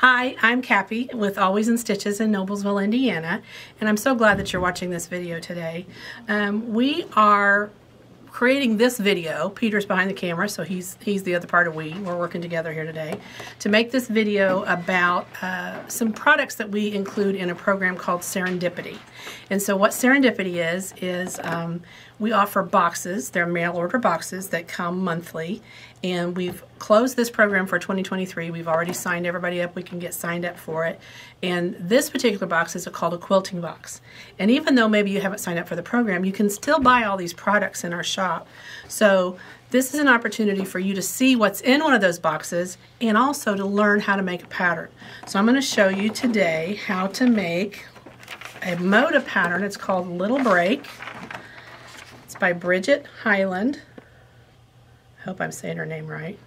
Hi, I'm Cappy with Always in Stitches in Noblesville, Indiana, and I'm so glad that you're watching this video today. We are creating this video. Peter's behind the camera, so he's the other part of we. We're working together here today to make this video about some products that we include in a program called Serendipity. And so what Serendipity is we offer boxes. They're mail order boxes that come monthly, and we've closed this program for 2023. We've already signed everybody up. We can get signed up for it. And this particular box is called a quilting box. And even though maybe you haven't signed up for the program, you can still buy all these products in our shop. So this is an opportunity for you to see what's in one of those boxes and also to learn how to make a pattern. So I'm going to show you today how to make a Moda pattern. It's called Little Break. It's by Bridget Highland. I hope I'm saying her name right.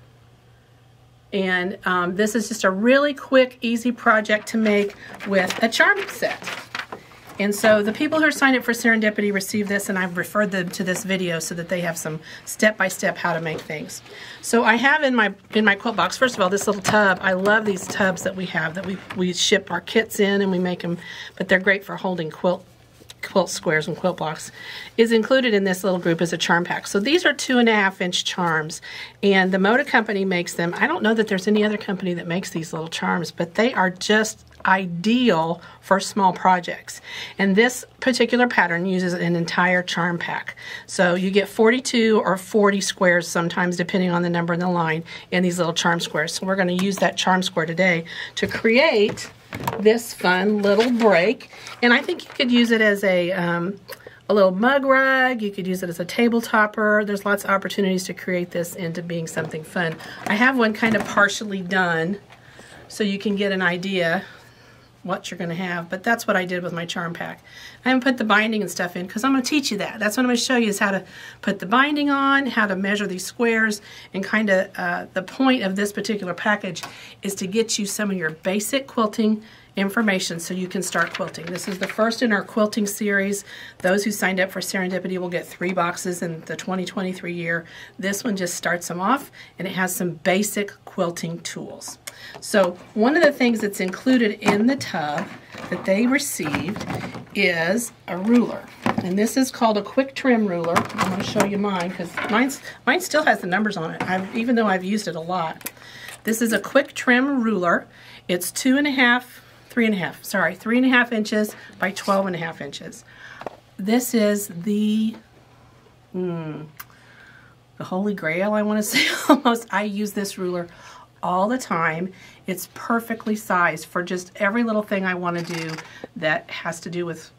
And this is just a really quick, easy project to make with a charm set. And so the people who are signed up for Serendipity receive this, and I've referred them to this video so that they have some step-by-step how to make things. So I have in my quilt box, first of all, this little tub. I love these tubs that we have, that we ship our kits in and we make them, but they're great for holding quilt squares and quilt blocks. Is included in this little group as a charm pack. So these are 2.5-inch charms, and the Moda company makes them. I don't know that there's any other company that makes these little charms, but they are just ideal for small projects. And this particular pattern uses an entire charm pack. So you get 42 or 40 squares sometimes, depending on the number in the line, in these little charm squares. So we're going to use that charm square today to create this fun little break. And I think you could use it as a little mug rug. You could use it as a table topper. There's lots of opportunities to create this into being something fun. I have one kind of partially done so you can get an idea what you're going to have, but that's what I did with my charm pack. I haven't put the binding and stuff in because I'm going to teach you that. That's what I'm going to show you, is how to put the binding on, how to measure these squares, and kind of the point of this particular package is to get you some of your basic quilting information so you can start quilting. This is the first in our quilting series. Those who signed up for Serendipity will get 3 boxes in the 2023 year. This one just starts them off, and it has some basic quilting tools. So one of the things that's included in the tub that they received is a ruler. And this is called a quick trim ruler. I'm going to show you mine because mine still has the numbers on it, even though I've used it a lot. This is a quick trim ruler. It's 3.5 inches by 12.5 inches. This is the holy grail, I want to say, almost. I use this ruler all the time. It's perfectly sized for just every little thing I want to do that has to do with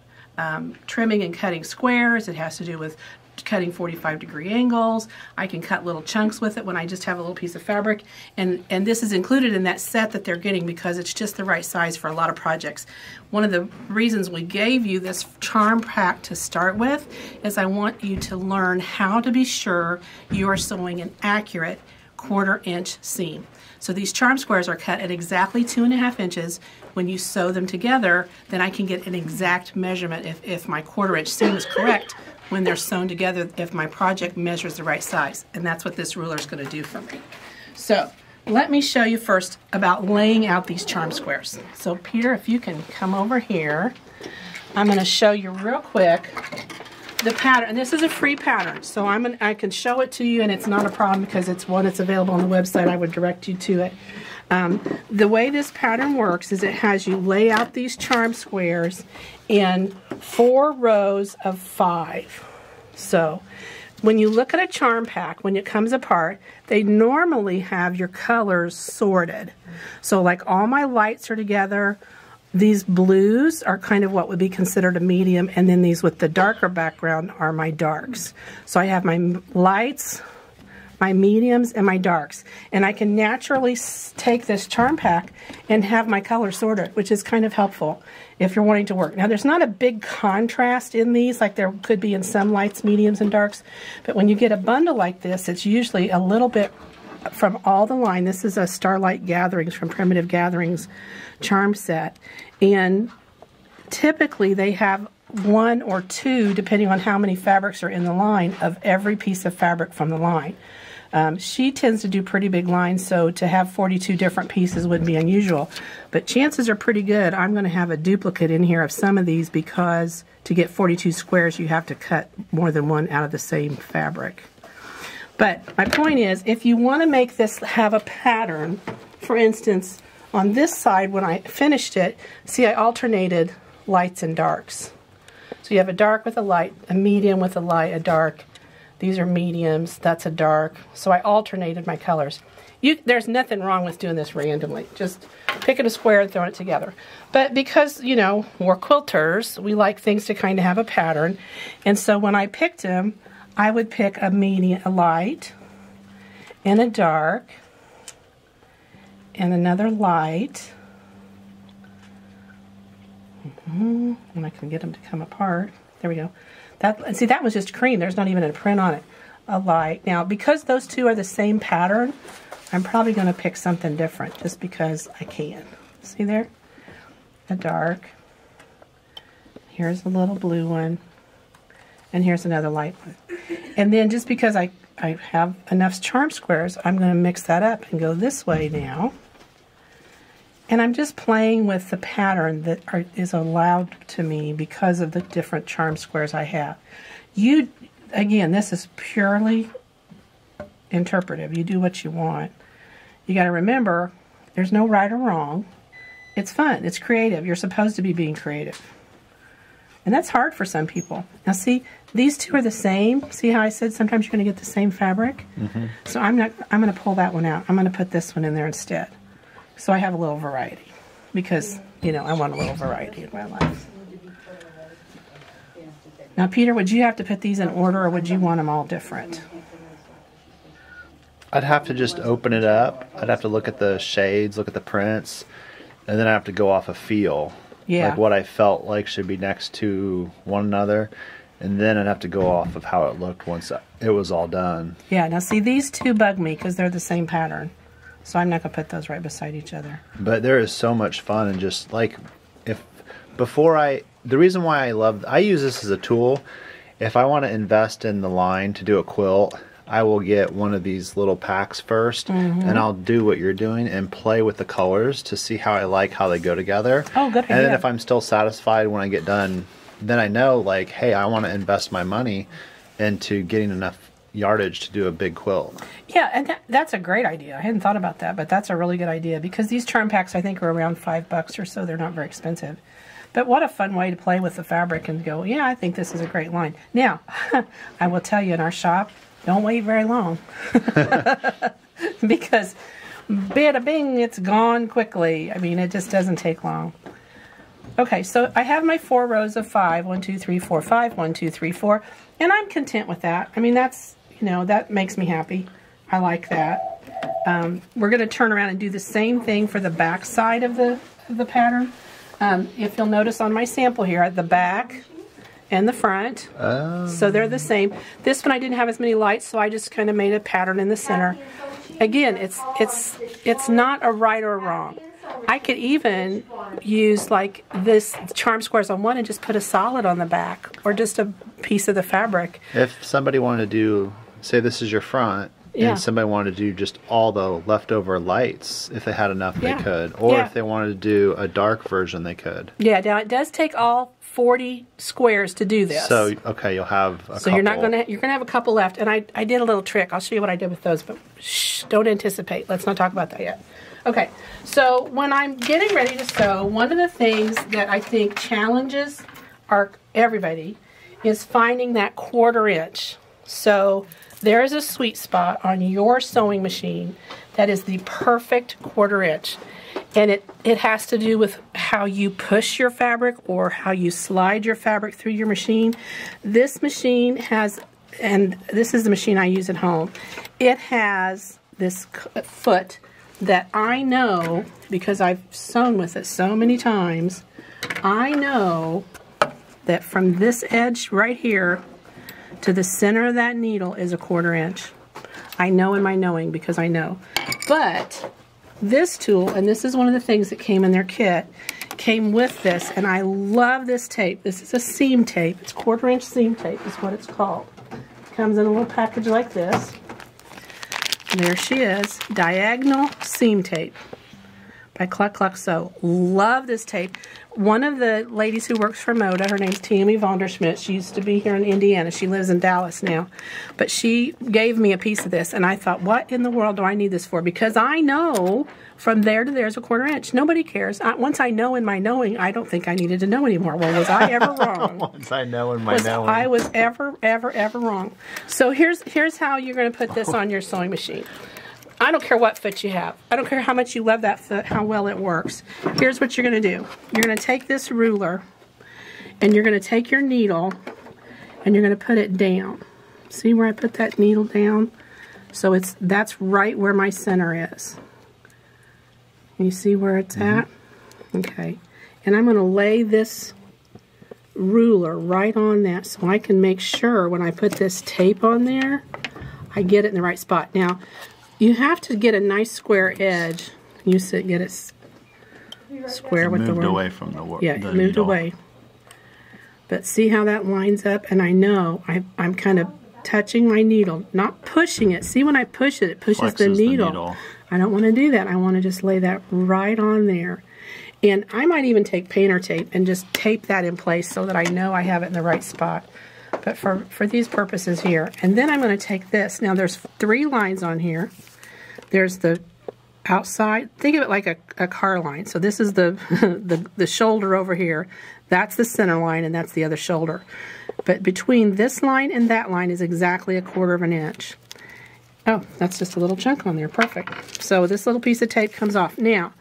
trimming and cutting squares. It has to do with cutting 45-degree angles. I can cut little chunks with it when I just have a little piece of fabric, and this is included in that set that they're getting because it's just the right size for a lot of projects. One of the reasons we gave you this charm pack to start with is I want you to learn how to be sure you are sewing an accurate 1/4 inch seam. So these charm squares are cut at exactly 2.5 inches. When you sew them together, then I can get an exact measurement if my 1/4 inch seam is correct when they're sewn together, if my project measures the right size. And that's what this ruler is going to do for me. So let me show you first about laying out these charm squares. So Peter, if you can come over here, I'm going to show you real quick the pattern. And this is a free pattern, so I can show it to you, and it's not a problem because it's available on the website. I would direct you to it. The way this pattern works is it has you lay out these charm squares in 4 rows of 5. So when you look at a charm pack, when it comes apart, they normally have your colors sorted. So like all my lights are together. These blues are kind of what would be considered a medium, and then these with the darker background are my darks. So I have my lights, my mediums, and my darks. And I can naturally take this charm pack and have my color sorted, which is kind of helpful if you're wanting to work. Now there's not a big contrast in these like there could be in some lights, mediums, and darks, but when you get a bundle like this, it's usually a little bit from all the line. This is a Starlight Gatherings from Primitive Gatherings charm set, and typically they have 1 or 2, depending on how many fabrics are in the line, of every piece of fabric from the line. She tends to do pretty big lines, so to have 42 different pieces would be unusual. But chances are pretty good I'm going to have a duplicate in here of some of these, because to get 42 squares you have to cut more than one out of the same fabric. But my point is, if you want to make this have a pattern, for instance, on this side when I finished it, see I alternated lights and darks. So you have a dark with a light, a medium with a light, a dark. These are mediums, that's a dark. So I alternated my colors. There's nothing wrong with doing this randomly. Just picking a square and throwing it together. But because, you know, we're quilters, we like things to kind of have a pattern. And so when I picked them, I would pick a medium, a light, and a dark, and another light. And I can get them to come apart. There we go. See, that was just cream. There's not even a print on it. A light. Now, because those two are the same pattern, I'm probably going to pick something different just because I can. See there? A dark. Here's a little blue one. And here's another light one. And then just because I have enough charm squares, I'm going to mix that up and go this way now. And I'm just playing with the pattern that is allowed to me because of the different charm squares I have. Again, this is purely interpretive. You do what you want. You got to remember, there's no right or wrong. It's fun. It's creative. You're supposed to be being creative. And that's hard for some people. Now see, these two are the same. See how I said sometimes you're going to get the same fabric? Mm-hmm. So I'm going to pull that one out. I'm going to put this one in there instead. So I have a little variety. Because, you know, I want a little variety in my life. Now, Peter, would you have to put these in order, or would you want them all different? I'd have to just open it up. I'd have to look at the shades, look at the prints, and then I have to go off a feel. Yeah. Like what I felt like should be next to one another. And then I'd have to go off of how it looked once it was all done. Yeah, now see, these two bug me because they're the same pattern. So I'm not going to put those right beside each other. But there is so much fun, and just like, the reason why I use this as a tool. If I want to invest in the line to do a quilt, I will get one of these little packs first, and I'll do what you're doing and play with the colors to see how I like how they go together. Oh, good idea. And then if I'm still satisfied when I get done, then I know, like, hey, I want to invest my money into getting enough yardage to do a big quilt. Yeah, and that's a great idea. I hadn't thought about that, but that's a really good idea, because these charm packs I think are around $5 or so. They're not very expensive. But what a fun way to play with the fabric and go, yeah, I think this is a great line. Now, I will tell you, in our shop, don't wait very long. Because bada bing, it's gone quickly. I mean, it just doesn't take long. Okay, so I have my 4 rows of 5. 1, 2, 3, 4, 5. 1, 2, 3, 4. And I'm content with that. I mean, that's, you know, that makes me happy. I like that. We're going to turn around and do the same thing for the back side of the pattern. If you'll notice on my sample here, at the back and the front. Oh. So they're the same. This one I didn't have as many lights, so I just kind of made a pattern in the center. Again, it's not a right or wrong. I could even use like this charm squares on one and just put a solid on the back, or just a piece of the fabric. If somebody wanted to do, say this is your front, and somebody wanted to do just all the leftover lights, if they had enough, they could. Or if they wanted to do a dark version, they could. Yeah, now it does take all 40 squares to do this. So, okay, you'll have a couple. You're gonna have a couple left, and I did a little trick. I'll show you what I did with those, but shh, don't anticipate. Let's not talk about that yet. Okay, so when I'm getting ready to sew, one of the things that I think challenges everybody is finding that 1/4 inch. So there is a sweet spot on your sewing machine that is the perfect 1/4 inch. And it has to do with how you push your fabric or how you slide your fabric through your machine. This machine has, and this is the machine I use at home, it has this foot that I know, because I've sewn with it so many times, I know that from this edge right here to the center of that needle is a 1/4 inch. I know in my knowing, because I know. But this tool, and this is one of the things that came in their kit, came with this, and I love this tape. This is a seam tape. It's 1/4 inch seam tape is what it's called. It comes in a little package like this. There she is. Diagonal seam tape by Cluck Cluck Sew. Love this tape. One of the ladies who works for Moda, her name's Tammy Vonderschmidt. She used to be here in Indiana. She lives in Dallas now. But she gave me a piece of this, and I thought, what in the world do I need this for? Because I know from there to there is a 1/4 inch. Nobody cares. Once I know in my knowing, I don't think I needed to know anymore. Well, was I ever wrong? Once I know in my knowing. I was ever wrong. So here's how you're going to put this on your sewing machine. I don't care what foot you have. I don't care how much you love that foot, how well it works. Here's what you're going to do. You're going to take this ruler, and you're going to take your needle, and you're going to put it down. See where I put that needle down? So that's right where my center is. You see where it's at? Okay. And I'm going to lay this ruler right on that so I can make sure when I put this tape on there, I get it in the right spot. Now, you have to get a nice square edge. You get it square with the moved away from the work. Yeah, it moved away. But see how that lines up? And I know I'm kind of touching my needle, not pushing it. See when I push it, it pushes the needle. I don't want to do that. I want to just lay that right on there. And I might even take painter tape and just tape that in place so that I know I have it in the right spot. But for these purposes here. And then I'm going to take this. Now there's 3 lines on here. There's the outside. Think of it like a car line. So this is the shoulder over here. That's the center line, and that's the other shoulder. But between this line and that line is exactly a 1/4 inch. Oh, that's just a little chunk on there. Perfect. So this little piece of tape comes off. Now,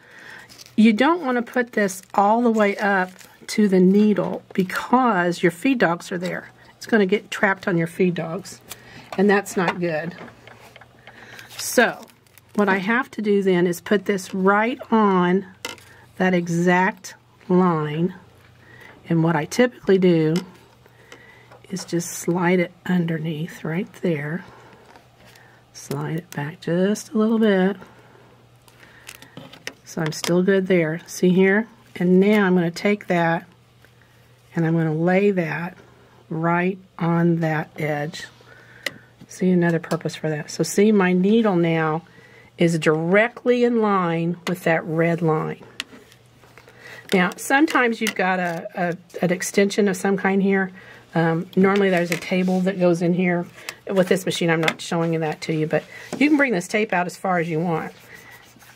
you don't want to put this all the way up to the needle because your feed dogs are there. It's going to get trapped on your feed dogs, and that's not good. So what I have to do then is put this right on that exact line, and what I typically do is just slide it underneath right there. Slide it back just a little bit. So I'm still good there. See here? And now I'm going to take that and I'm going to lay that right on that edge. See, another purpose for that. So see, my needle now is directly in line with that red line. Now, sometimes you've got an extension of some kind here. Normally there's a table that goes in here. With this machine, I'm not showing that to you, but you can bring this tape out as far as you want.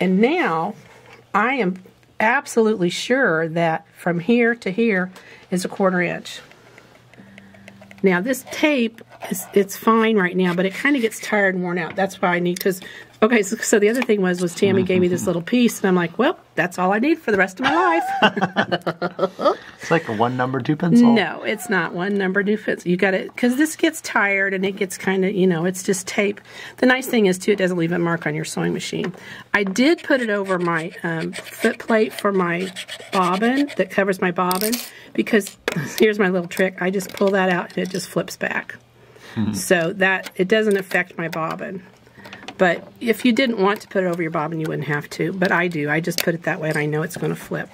And now, I am absolutely sure that from here to here is a 1/4 inch. Now this tape, it's fine right now, but it kind of gets tired and worn out. That's why I need, because, okay, so the other thing was Tammy gave me this little piece, and I'm like, well, that's all I need for the rest of my life. It's like a 1 number 2 pencil? No, it's not 1 number 2 pencil. You got to, because this gets tired and it gets kind of, you know, it's just tape. The nice thing is, too, it doesn't leave a mark on your sewing machine. I did put it over my foot plate for my bobbin that covers my bobbin, because here's my little trick. I just pull that out and it just flips back. So that it doesn't affect my bobbin. But if you didn't want to put it over your bobbin, you wouldn't have to. But I do. I just put it that way, and I know it's going to flip.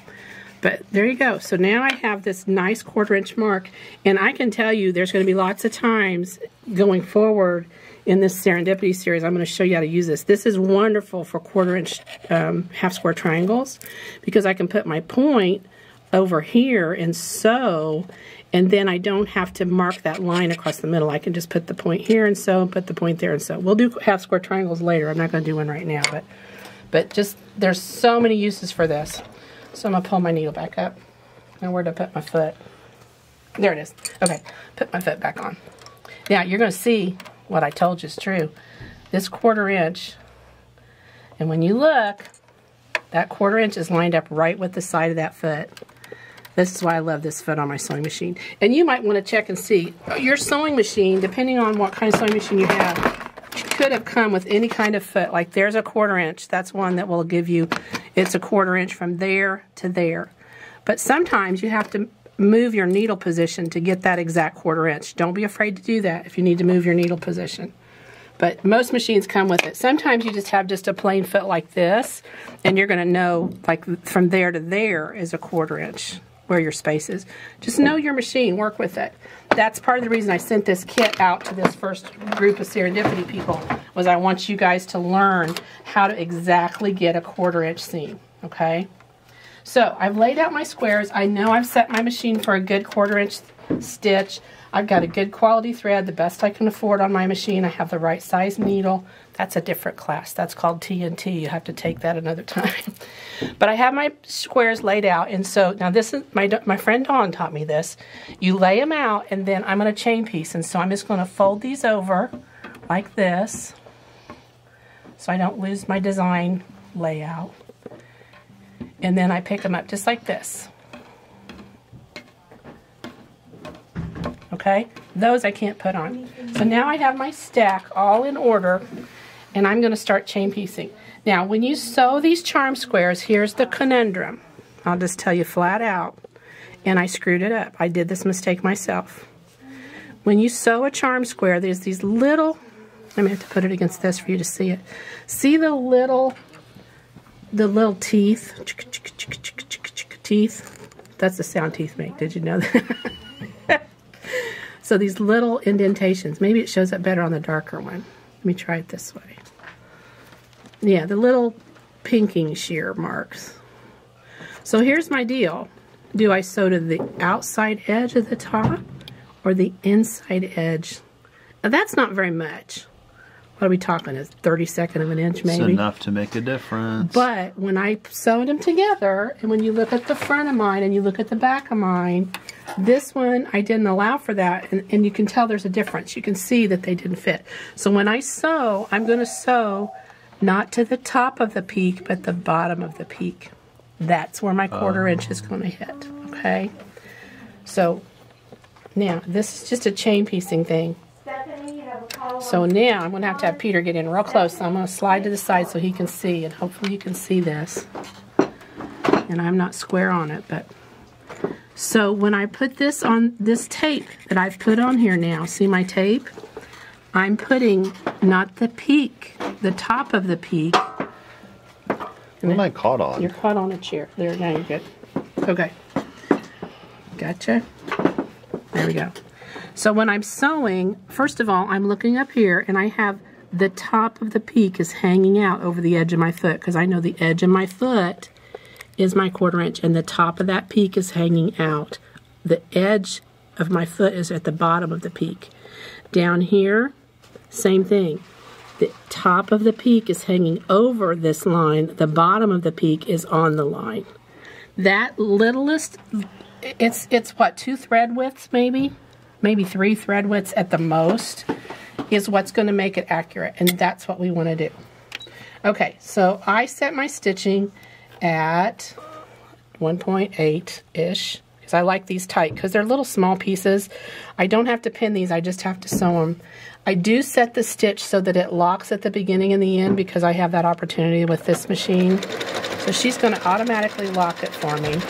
But there you go. So now I have this nice 1/4 inch mark, and I can tell you there's going to be lots of times going forward in this Serendipity series I'm going to show you how to use this. This is wonderful for 1/4 inch half square triangles, because I can put my point over here and sew, and then I don't have to mark that line across the middle. I can just put the point here and sew, and put the point there and sew. We'll do half square triangles later. I'm not going to do one right now, but just there's so many uses for this. So I'm going to pull my needle back up. Now where to put my foot? There it is. Okay, put my foot back on. Now you're going to see what I told you is true. This 1/4 inch, and when you look, that 1/4 inch is lined up right with the side of that foot. This is why I love this foot on my sewing machine. And you might want to check and see. Your sewing machine, depending on what kind of sewing machine you have, could have come with any kind of foot. Like there's a 1/4 inch. That's one that will give you, it's a 1/4 inch from there to there. But sometimes you have to move your needle position to get that exact 1/4 inch. Don't be afraid to do that if you need to move your needle position. But most machines come with it. Sometimes you just have just a plain foot like this, and you're going to know, like, from there to there is a 1/4 inch. where your space is. Just know your machine, work with it. That's part of the reason I sent this kit out to this first group of Serendipity people, was I want you guys to learn how to exactly get a 1/4 inch seam, okay? So I've laid out my squares. I know I've set my machine for a good 1/4 inch stitch. I've got a good quality thread, the best I can afford on my machine. I have the right size needle. That's a different class. That's called TNT. You have to take that another time. But I have my squares laid out, and so now this is my friend Dawn taught me this. You lay them out, and then I'm going to chain piece, and so I'm just going to fold these over like this, so I don't lose my design layout. And then I pick them up just like this. Okay, those I can't put on. So now I have my stack all in order, and I'm going to start chain piecing. Now, when you sew these charm squares, here's the conundrum. I'll just tell you flat out, and I screwed it up. I did this mistake myself. When you sew a charm square, there's these little, I'm going to have to put it against this for you to see it. See the little teeth? Teeth? That's the sound teeth make. Did you know that? So these little indentations. Maybe it shows up better on the darker one. Let me try it this way. Yeah, the little pinking shear marks. So here's my deal. Do I sew to the outside edge of the top or the inside edge? Now that's not very much. What are we talking? A 32nd of an inch maybe? It's enough to make a difference. But when I sewed them together, and when you look at the front of mine and you look at the back of mine, this one I didn't allow for that, and you can tell there's a difference. You can see that they didn't fit. So when I sew, I'm going to sew not to the top of the peak, but the bottom of the peak. That's where my 1/4 inch is going to hit, okay? So now, this is just a chain piecing thing. So now I'm going to have Peter get in real close. So I'm going to slide to the side so he can see, and hopefully you can see this. And I'm not square on it, but... So when I put this on this tape that I've put on here now, see my tape? I'm putting not the peak, the top of the peak. What am I caught on? You're caught on a chair. There, now you're good. Okay. Gotcha. There we go. So when I'm sewing, first of all, I'm looking up here, and I have the top of the peak is hanging out over the edge of my foot, because I know the edge of my foot is my 1/4 inch, and the top of that peak is hanging out. The edge of my foot is at the bottom of the peak. Down here, same thing. The top of the peak is hanging over this line. The bottom of the peak is on the line. That littlest, it's what, 2 thread widths maybe? Maybe 3 thread widths at the most is what's going to make it accurate, and that's what we want to do. Okay, so I set my stitching at 1.8-ish, because I like these tight, because they're little small pieces. I don't have to pin these, I just have to sew them. I do set the stitch so that it locks at the beginning and the end, because I have that opportunity with this machine. So she's going to automatically lock it for me.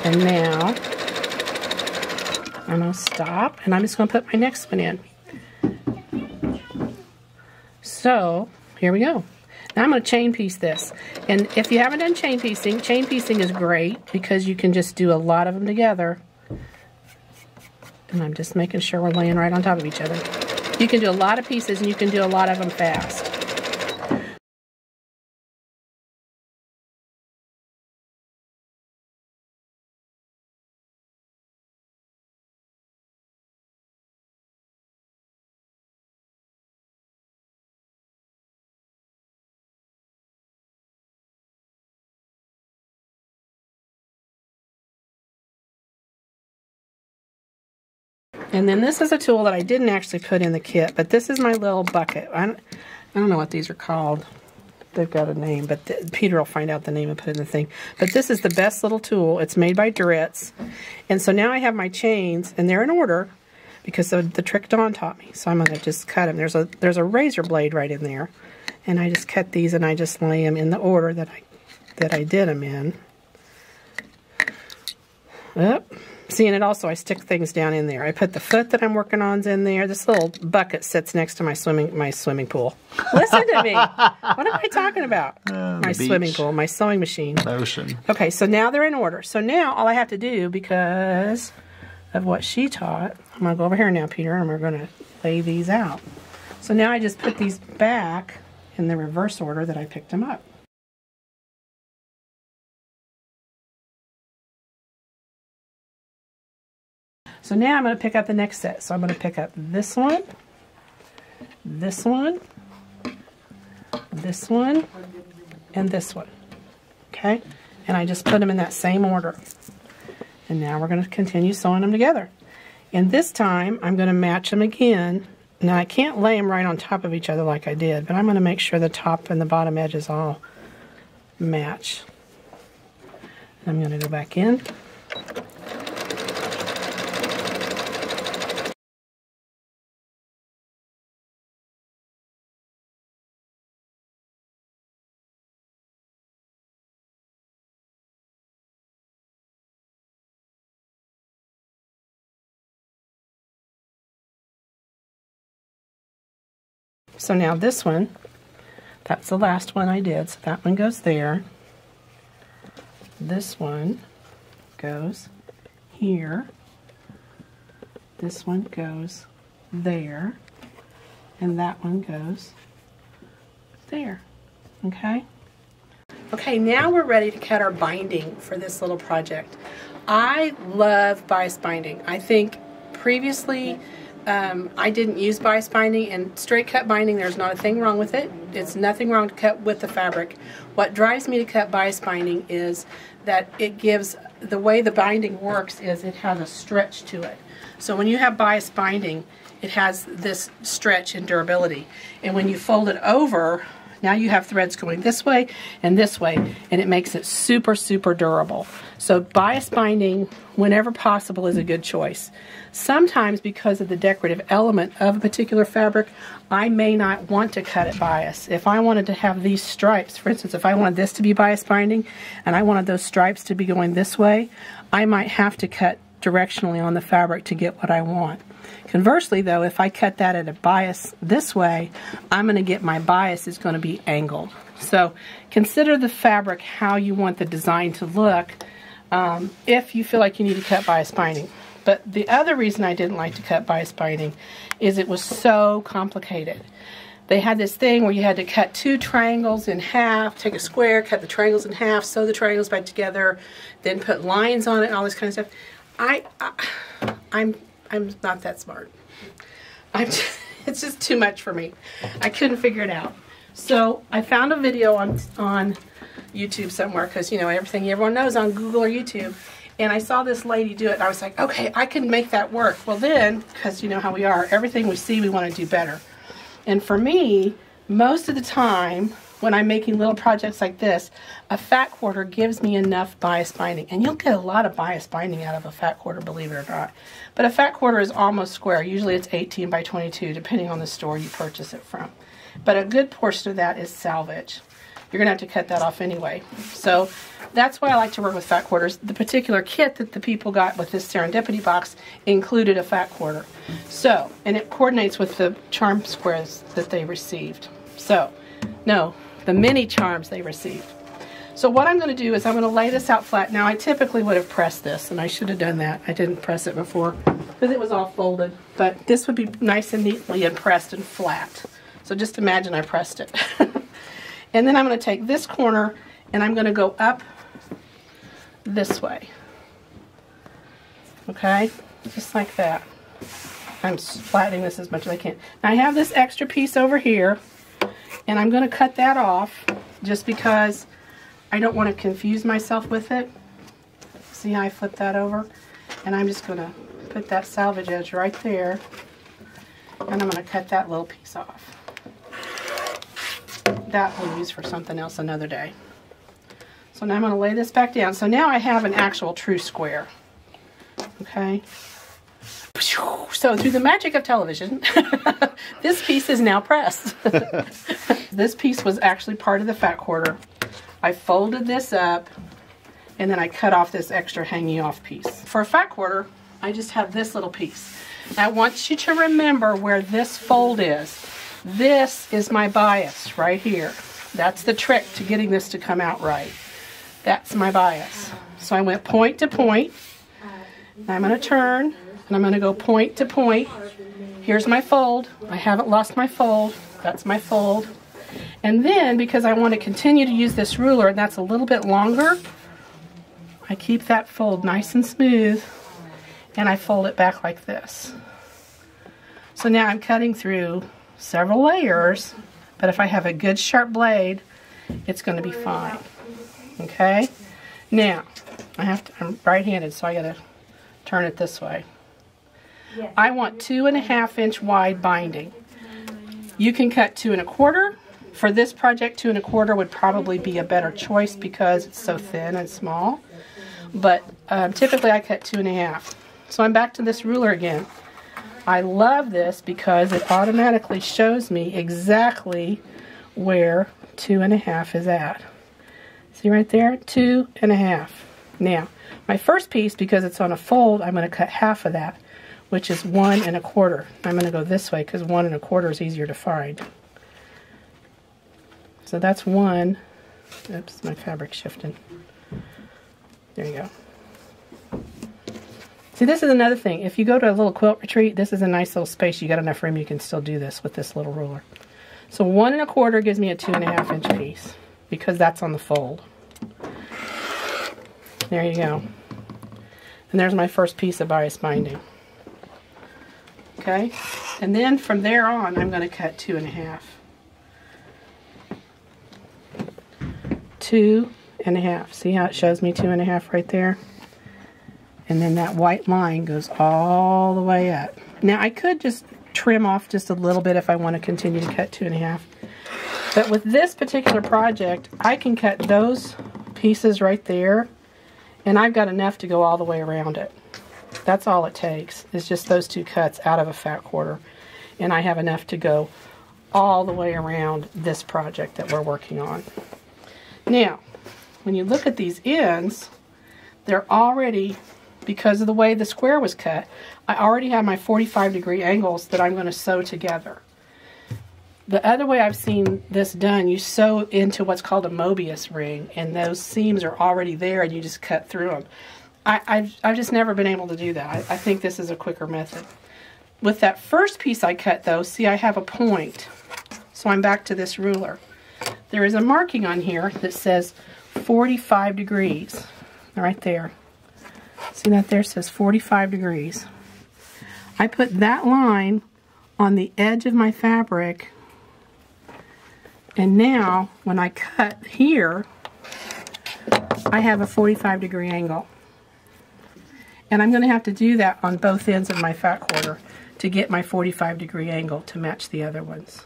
And now I'm going to stop, and I'm just going to put my next one in. So here we go. Now I'm going to chain piece this. And if you haven't done chain piecing is great because you can just do a lot of them together. And I'm just making sure we're laying right on top of each other. You can do a lot of pieces, and you can do a lot of them fast. And then this is a tool that I didn't actually put in the kit, but this is my little bucket. I don't know what these are called. They've got a name, but Peter will find out the name and put it in the thing. But this is the best little tool. It's made by Duritz. And so now I have my chains, and they're in order because of the trick Dawn taught me. So I'm going to just cut them. There's a razor blade right in there. And I just cut these, and I just lay them in the order that I did them in. Up. See, and it also, I stick things down in there. I put the foot that I'm working on's in there. This little bucket sits next to my swimming pool. Listen to me. What am I talking about? My swimming pool, my sewing machine. Ocean. Okay, so now they're in order. So now all I have to do, because of what she taught, I'm going to go over here now, Peter, and we're going to lay these out. So now I just put these back in the reverse order that I picked them up. So now I'm going to pick up the next set. So I'm going to pick up this one, this one, this one, and this one. Okay? And I just put them in that same order. And now we're going to continue sewing them together. And this time I'm going to match them again. Now I can't lay them right on top of each other like I did, but I'm going to make sure the top and the bottom edges all match. I'm going to go back in. So now this one, that's the last one I did, so that one goes there. This one goes here. This one goes there. And that one goes there. Okay? Okay, now we're ready to cut our binding for this little project. I love bias binding. I think previously I didn't use bias binding, and straight cut binding, there's not a thing wrong with it. It's nothing wrong to cut with the fabric. What drives me to cut bias binding is that it gives, the way the binding works is it has a stretch to it. So when you have bias binding, it has this stretch and durability. And when you fold it over, now you have threads going this way, and it makes it super, super durable. So bias binding, whenever possible, is a good choice. Sometimes, because of the decorative element of a particular fabric, I may not want to cut it bias. If I wanted to have these stripes, for instance, if I wanted this to be bias binding, and I wanted those stripes to be going this way, I might have to cut directionally on the fabric to get what I want. Conversely, though, if I cut that at a bias this way, I'm going to get my bias is going to be angled. So consider the fabric, how you want the design to look, if you feel like you need to cut bias binding. But the other reason I didn't like to cut bias binding is it was so complicated. They had this thing where you had to cut two triangles in half, take a square, cut the triangles in half, sew the triangles back together, then put lines on it and all this kind of stuff. I'm not that smart. It's just too much for me. I couldn't figure it out. So I found a video on YouTube somewhere, because you know everything everyone knows on Google or YouTube, and I saw this lady do it, and I was like, okay, I can make that work. Well then, because you know how we are, everything we see we want to do better. And for me, most of the time when I'm making little projects like this, a fat quarter gives me enough bias binding. And you'll get a lot of bias binding out of a fat quarter, believe it or not. But a fat quarter is almost square. Usually it's 18 by 22, depending on the store you purchase it from. But a good portion of that is salvage. You're going to have to cut that off anyway. So that's why I like to work with fat quarters. The particular kit that the people got with this Serendipity box included a fat quarter. So, and it coordinates with the charm squares that they received. So, no, the mini charms they received. So what I'm going to do is I'm going to lay this out flat. Now I typically would have pressed this, and I should have done that. I didn't press it before because it was all folded. But this would be nice and neatly and pressed and flat. So just imagine I pressed it. And then I'm going to take this corner and I'm going to go up this way. Okay? Just like that. I'm flattening this as much as I can. Now I have this extra piece over here, and I'm going to cut that off just because I don't want to confuse myself with it. See how I flip that over? And I'm just going to put that salvage edge right there, and I'm going to cut that little piece off. That we'll use for something else another day. So now I'm going to lay this back down. So now I have an actual true square. Okay? So through the magic of television, this piece is now pressed. This piece was actually part of the fat quarter. I folded this up and then I cut off this extra hanging off piece. For a fat quarter, I just have this little piece. I want you to remember where this fold is. This is my bias right here. That's the trick to getting this to come out right. That's my bias. So I went point to point. I'm going to turn, and I'm going to go point to point. Here's my fold. I haven't lost my fold. That's my fold. And then, because I want to continue to use this ruler, and that's a little bit longer, I keep that fold nice and smooth, and I fold it back like this. So now I'm cutting through several layers, but if I have a good sharp blade, it's going to be fine. Okay? Now, I'm right-handed, so I got to turn it this way. I want 2.5 inch wide binding. You can cut 2 1/4. For this project, 2 1/4 would probably be a better choice because it's so thin and small. But typically I cut 2.5. So I'm back to this ruler again. I love this because it automatically shows me exactly where 2.5 is at. See right there? 2.5. Now, my first piece, because it's on a fold, I'm going to cut half of that, which is 1 1/4. I'm going to go this way because 1 1/4 is easier to find. So that's 1. Oops, my fabric's shifting. There you go. See, this is another thing. If you go to a little quilt retreat, this is a nice little space. You got enough room, you can still do this with this little ruler. So 1 1/4 gives me a 2.5 inch piece because that's on the fold. There you go. And there's my first piece of bias binding. Okay, and then from there on, I'm going to cut 2.5. 2.5. See how it shows me 2.5 right there? And then that white line goes all the way up. Now I could just trim off just a little bit if I want to continue to cut 2.5. But with this particular project, I can cut those pieces right there, and I've got enough to go all the way around it. That's all it takes, is just those 2 cuts out of a fat quarter. And I have enough to go all the way around this project that we're working on. Now, when you look at these ends, they're already, because of the way the square was cut, I already have my 45-degree angles that I'm going to sew together. The other way I've seen this done, you sew into what's called a Mobius ring, and those seams are already there, and you just cut through them. I've just never been able to do that. I think this is a quicker method. With that first piece I cut, though, see, I have a point. So I'm back to this ruler. There is a marking on here that says 45 degrees. Right there. See that there? It says 45 degrees. I put that line on the edge of my fabric, and now when I cut here, I have a 45-degree angle. And I'm going to have to do that on both ends of my fat quarter to get my 45-degree angle to match the other ones.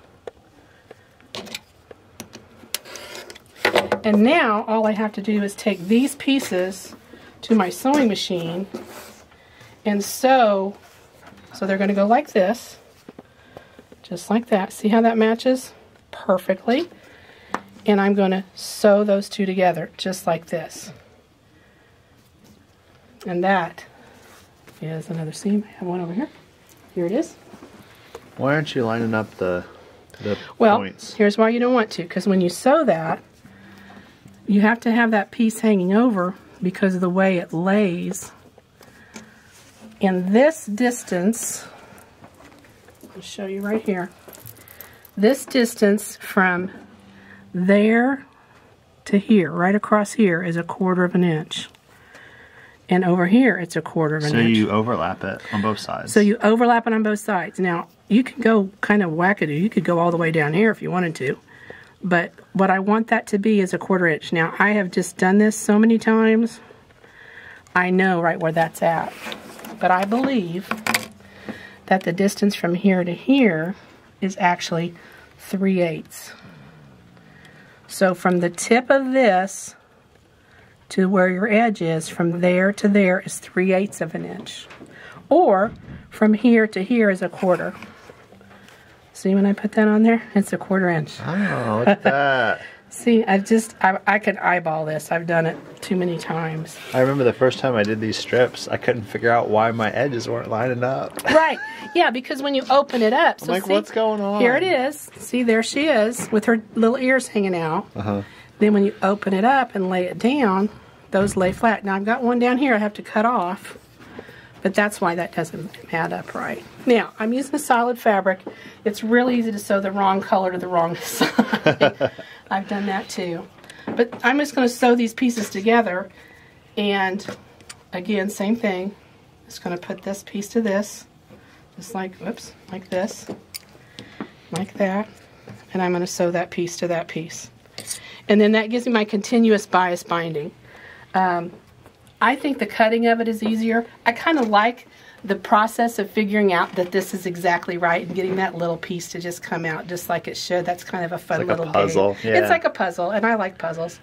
And now all I have to do is take these pieces to my sewing machine and sew. So they're going to go like this, just like that. See how that matches perfectly? And I'm going to sew those 2 together just like this. And that is another seam. I have one over here. Here it is. Why aren't you lining up the well, points? Here's why you don't want to. Because when you sew that, you have to have that piece hanging over because of the way it lays. And this distance, I'll show you right here. This distance from there to here, right across here, is 1/4 inch. And over here, it's 1/4 inch. So you overlap it on both sides. So you overlap it on both sides. Now, you can go kind of wackadoo. You could go all the way down here if you wanted to. But what I want that to be is 1/4 inch. Now, I have just done this so many times, I know right where that's at. But I believe that the distance from here to here is actually 3/8. So from the tip of this to where your edge is, from there to there is 3/8 of an inch. Or from here to here is 1/4. See when I put that on there? It's 1/4 inch. Oh, look at that. See, I could eyeball this. I've done it too many times. I remember the first time I did these strips, I couldn't figure out why my edges weren't lining up. Right. Yeah, because when you open it up, I'm like, see, what's going on? Here it is. See, there she is with her little ears hanging out. Then when you open it up and lay it down, those lay flat. Now I've got one down here I have to cut off, but that's why that doesn't add up right. Now, I'm using a solid fabric. It's real easy to sew the wrong color to the wrong side. I've done that too. But I'm just going to sew these pieces together, and again, same thing. Just going to put this piece to this, just like, whoops, like this, like that, and I'm going to sew that piece to that piece. And then that gives me my continuous bias binding. I think the cutting of it is easier. I kind of like the process of figuring out that this is exactly right and getting that little piece to just come out just like it should. That's kind of a fun little puzzle. game. Yeah. It's like a puzzle, and I like puzzles.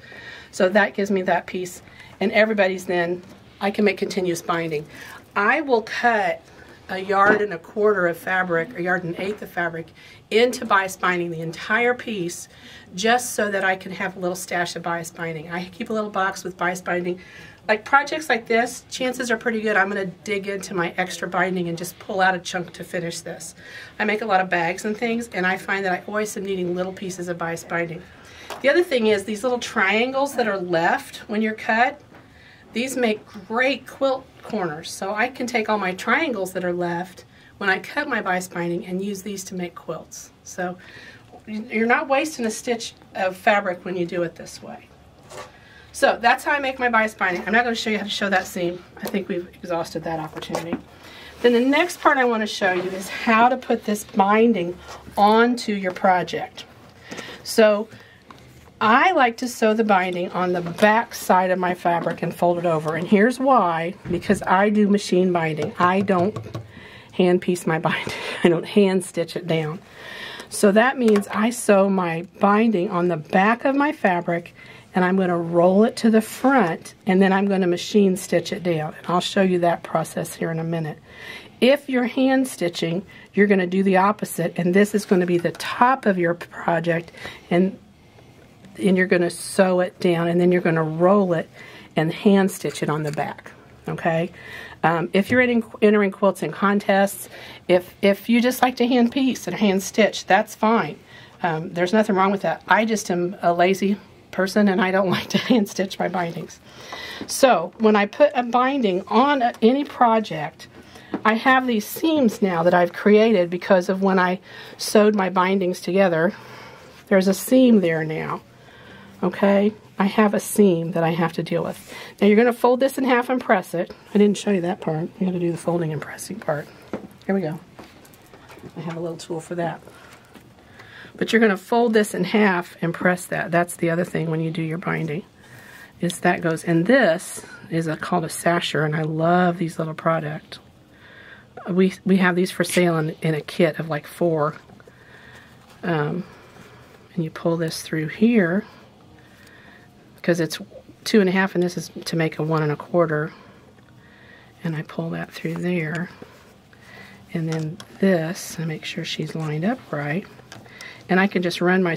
So that gives me that piece. And everybody's then, I can make continuous binding. I will cut 1.25 yards of fabric, 1.1 yards of fabric, into bias binding the entire piece, just so that I can have a little stash of bias binding. I keep a little box with bias binding. Like projects like this, chances are pretty good I'm going to dig into my extra binding and just pull out a chunk to finish this. I make a lot of bags and things, and I find that I always am needing little pieces of bias binding. The other thing is these little triangles that are left when you're cut, these make great quilt corners. So I can take all my triangles that are left when I cut my bias binding and use these to make quilts. So you're not wasting a stitch of fabric when you do it this way. So that's how I make my bias binding. I'm not going to show you how to sew that seam. I think we've exhausted that opportunity. Then the next part I want to show you is how to put this binding onto your project. So I like to sew the binding on the back side of my fabric and fold it over. And here's why. Because I do machine binding. I don't hand piece my binding. I don't hand stitch it down. So that means I sew my binding on the back of my fabric, and I'm going to roll it to the front, and then I'm going to machine stitch it down. And I'll show you that process here in a minute. If you're hand stitching, you're going to do the opposite, and this is going to be the top of your project, and you're going to sew it down, and then you're going to roll it and hand stitch it on the back. Okay? If you're entering quilting contests, if you just like to hand piece and hand stitch, that's fine. There's nothing wrong with that. I just am a lazy person, and I don't like to hand stitch my bindings. So when I put a binding on any project, I have these seams now that I've created because of when I sewed my bindings together. There's a seam there now. Okay, I have a seam that I have to deal with. Now you're going to fold this in half and press it. I didn't show you that part. You got to do the folding and pressing part. Here we go. I have a little tool for that. But you're going to fold this in half and press that. That's the other thing when you do your binding, is that goes. And this is called a sasher, and I love these little products. We have these for sale in a kit of like 4. And you pull this through here, because it's 2.5 and this is to make a 1 1/4. And I pull that through there. And then this, I make sure she's lined up right. And I can just run my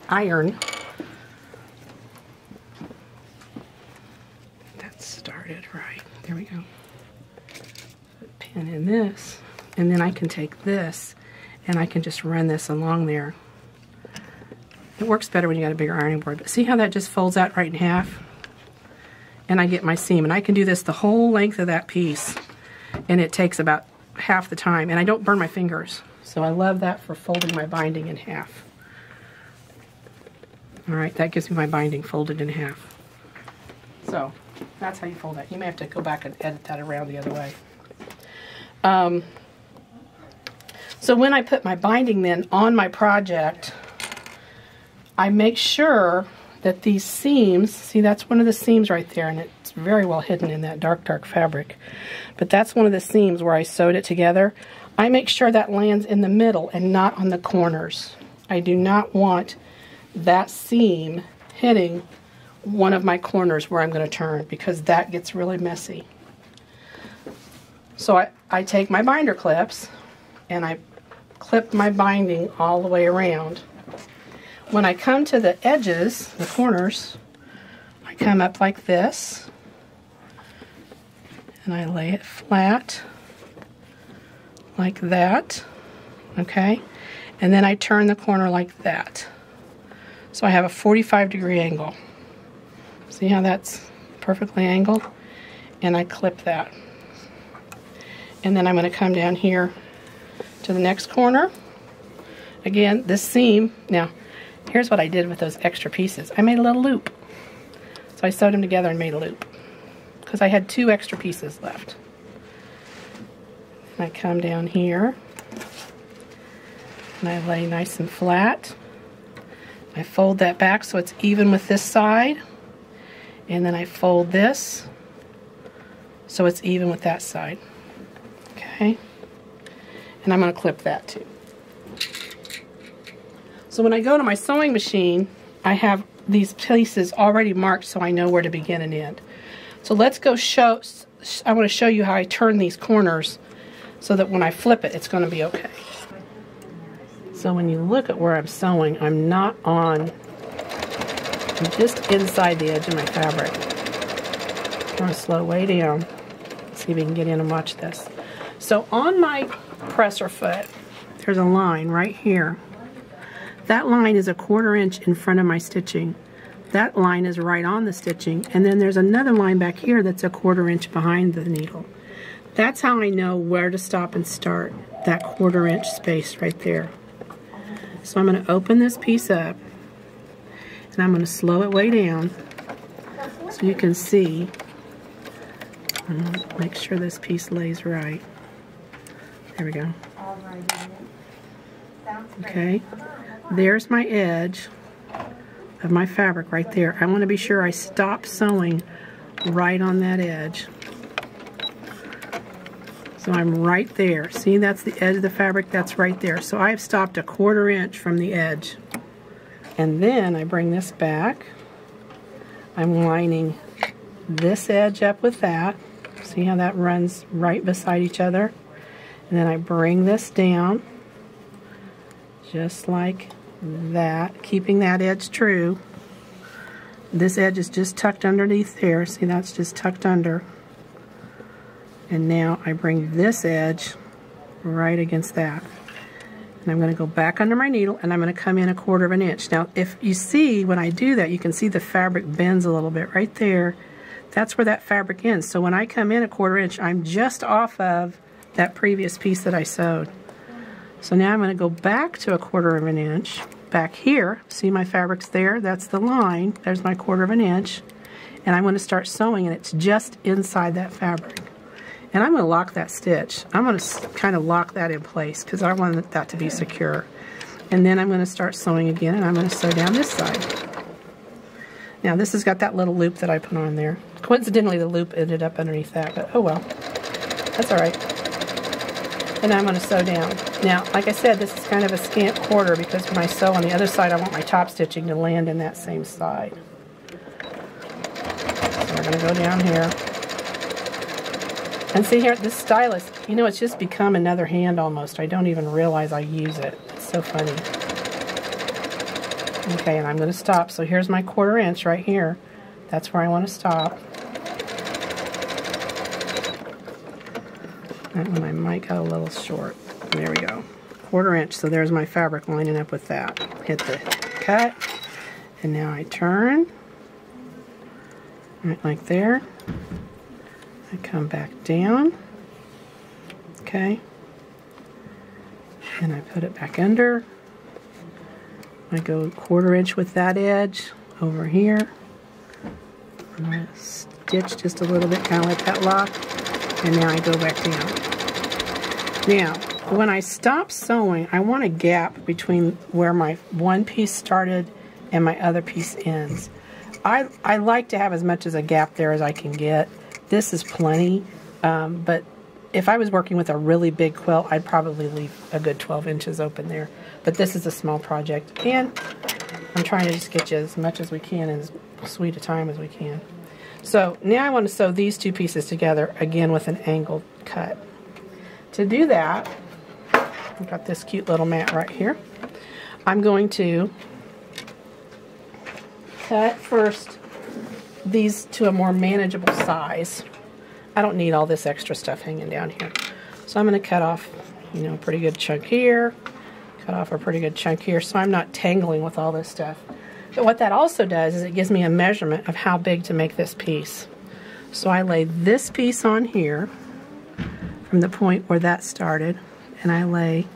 iron. That's started right. There we go. Put pin in this, and then I can take this, and I can just run this along there. It works better when you got a bigger ironing board. But see how that just folds out right in half? And I get my seam, and I can do this the whole length of that piece, and it takes about half the time, and I don't burn my fingers. So I love that for folding my binding in half. Alright, that gives me my binding folded in half. So, that's how you fold that. You may have to go back and edit that around the other way. So when I put my binding then on my project, I make sure that these seams, see that's one of the seams right there, and it's very well hidden in that dark fabric. But that's one of the seams where I sewed it together. I make sure that lands in the middle and not on the corners. I do not want that seam hitting one of my corners where I'm going to turn, because that gets really messy. So I take my binder clips and I clip my binding all the way around, when I come to the edges, the corners, I come up like this, and I lay it flat like that, okay? And then I turn the corner like that. So I have a 45-degree angle. See how that's perfectly angled? And I clip that. And then I'm going to come down here to the next corner. Again, this seam, now here's what I did with those extra pieces. I made a little loop. So I sewed them together and made a loop because I had 2 extra pieces left. And I come down here and I lay nice and flat. I fold that back so it's even with this side, and then I fold this so it's even with that side. Okay, and I'm going to clip that too. So when I go to my sewing machine, I have these pieces already marked so I know where to begin and end. So let's go I want to show you how I turn these corners so that when I flip it, it's going to be okay. So when you look at where I'm sewing, I'm not on, I'm just inside the edge of my fabric. I'm going to slow way down. See if we can get in and watch this. So on my presser foot, there's a line right here. That line is a 1/4 inch in front of my stitching. That line is right on the stitching, and then there's another line back here that's a 1/4 inch behind the needle. That's how I know where to stop and start, that 1/4 inch space right there. So I'm going to open this piece up, and I'm going to slow it way down so you can see. Make sure this piece lays right. There we go. Okay, there's my edge of my fabric right there. I want to be sure I stop sewing right on that edge. So I'm right there. See, that's the edge of the fabric, that's right there. So I've stopped a 1/4 inch from the edge. And then I bring this back. I'm lining this edge up with that. See how that runs right beside each other? And then I bring this down, just like that, keeping that edge true. This edge is just tucked underneath there. See, that's just tucked under. And now I bring this edge right against that. And I'm going to go back under my needle, and I'm going to come in a 1/4 inch. Now, if you see, when I do that, you can see the fabric bends a little bit right there. That's where that fabric ends. So when I come in a 1/4 inch, I'm just off of that previous piece that I sewed. So now I'm going to go back to a 1/4 inch. Back here, see my fabric's there? That's the line. There's my 1/4 inch. And I'm going to start sewing, and it's just inside that fabric. And I'm going to lock that stitch. I'm going to kind of lock that in place because I want that to be secure. And then I'm going to start sewing again, and I'm going to sew down this side. Now this has got that little loop that I put on there. Coincidentally, the loop ended up underneath that, but oh well. That's all right. And I'm going to sew down. Now, like I said, this is kind of a scant 1/4 because when I sew on the other side, I want my top stitching to land in that same side. So we're going to go down here. And see here, this stylus, you know, it's just become another hand almost. I don't even realize I use it. It's so funny. Okay, and I'm going to stop. So here's my 1/4 inch right here. That's where I want to stop. That one I might go a little short. There we go. 1/4 inch. So there's my fabric lining up with that. Hit the cut. And now I turn. Right like there. I come back down. Okay. And I put it back under. I go 1/4 inch with that edge over here. I'm going to stitch just a little bit, kind of let that lock. And now I go back down. Now, when I stop sewing, I want a gap between where my one piece started and my other piece ends. I like to have as much as a gap there as I can get. This is plenty, but if I was working with a really big quilt, I'd probably leave a good 12 inches open there. But this is a small project, and I'm trying to just get you as much as we can in as sweet a time as we can. So now I want to sew these two pieces together, again with an angled cut. To do that, I've got this cute little mat right here. I'm going to cut first these to a more manageable size. I don't need all this extra stuff hanging down here. So I'm going to cut off, you know, a pretty good chunk here, cut off a pretty good chunk here, so I'm not tangling with all this stuff. But what that also does is it gives me a measurement of how big to make this piece. So I lay this piece on here from the point where that started, and I lay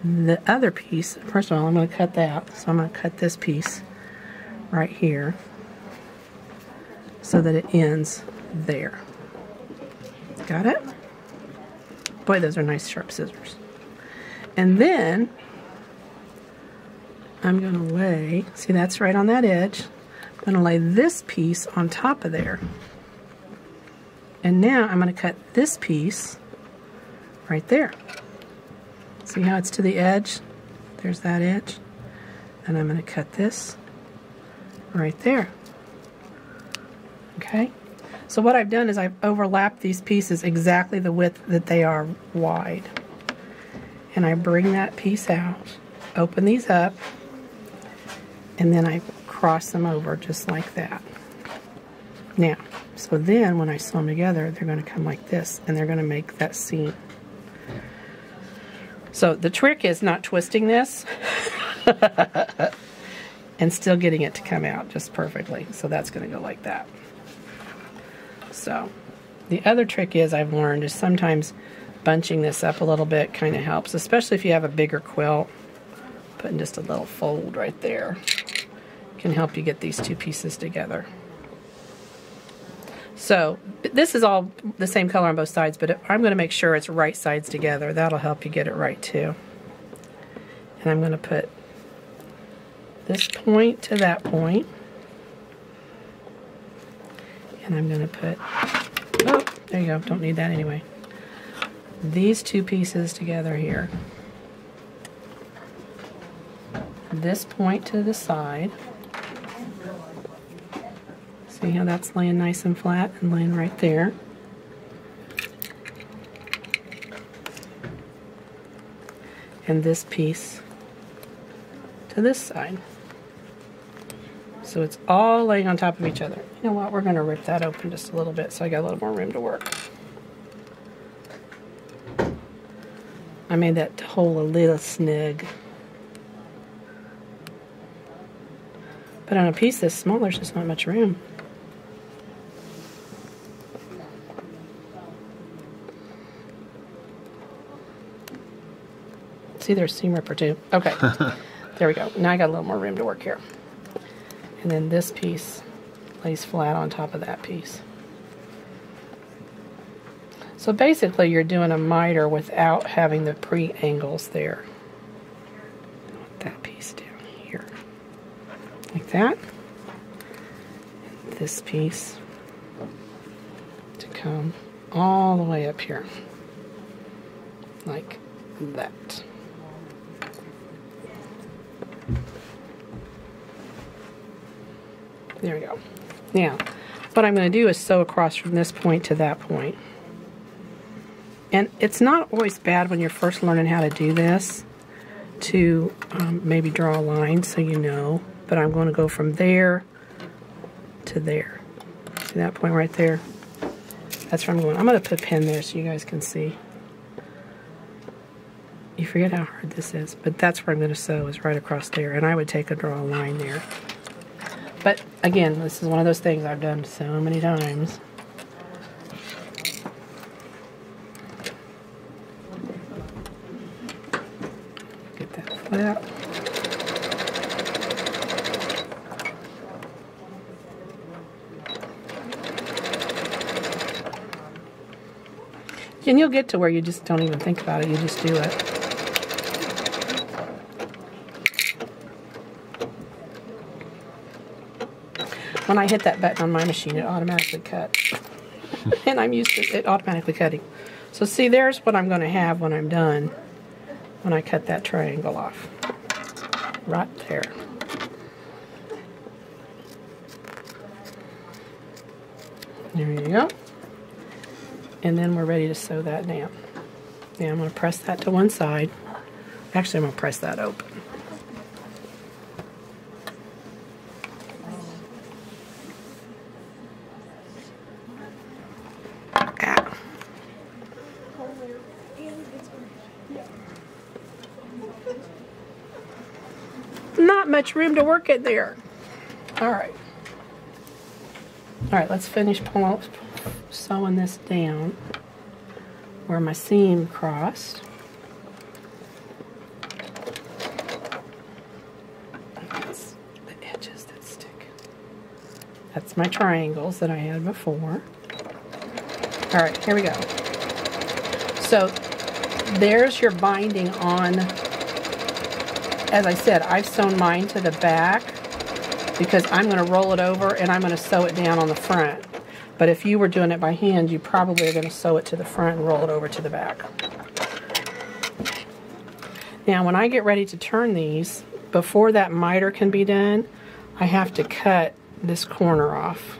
the other piece. First of all, I'm going to cut that. So I'm going to cut this piece right here so that it ends there. Got it? Boy, those are nice sharp scissors. And then I'm going to lay, see that's right on that edge, I'm going to lay this piece on top of there. And now I'm going to cut this piece right there. See how it's to the edge? There's that edge. And I'm going to cut this right there. Okay? So what I've done is I've overlapped these pieces exactly the width that they are wide. And I bring that piece out, open these up, and then I cross them over just like that. Now, so then when I sew them together, they're going to come like this, and they're going to make that seam. So the trick is not twisting this and still getting it to come out just perfectly. So that's going to go like that. So the other trick is I've learned is sometimes bunching this up a little bit kind of helps, especially if you have a bigger quilt. Putting just a little fold right there can help you get these two pieces together. So this is all the same color on both sides, but I'm going to make sure it's right sides together. That'll help you get it right too. And I'm going to put this point to that point. And I'm going to put, oh, there you go, don't need that anyway. These two pieces together here. This point to the side. See how that's laying nice and flat and laying right there. And this piece to this side. So it's all laying on top of each other. You know what, we're going to rip that open just a little bit so I got a little more room to work. I made that hole a little snug. But on a piece this small, there's just not much room. See, there's a seam ripper too. Okay, there we go. Now I got a little more room to work here. And then this piece lays flat on top of that piece. So basically you're doing a miter without having the pre-angles there. Put that piece down here. Like that. And this piece to come all the way up here. Like that. There we go. Now, what I'm going to do is sew across from this point to that point. And it's not always bad when you're first learning how to do this to maybe draw a line so you know. But I'm going to go from there to there. See that point right there? That's where I'm going. I'm going to put a pin there so you guys can see. You forget how hard this is, but that's where I'm going to sew, is right across there. And I would draw a line there. But again, this is one of those things I've done so many times. Get that flat. And you'll get to where you just don't even think about it, you just do it. When I hit that button on my machine, it automatically cuts. And I'm used to it automatically cutting. So see, there's what I'm going to have when I'm done, when I cut that triangle off. Right there. There you go. And then we're ready to sew that down. Now I'm going to press that to one side. Actually, I'm going to press that open. not much room to work in there. All right. All right, let's finish sewing this down where my seam crossed. That's the edges that stick. That's my triangles that I had before. All right, here we go. So there's your binding on. As I said, I've sewn mine to the back because I'm going to roll it over and I'm going to sew it down on the front. But if you were doing it by hand, you probably are going to sew it to the front and roll it over to the back. Now, when I get ready to turn these, before that miter can be done, I have to cut this corner off.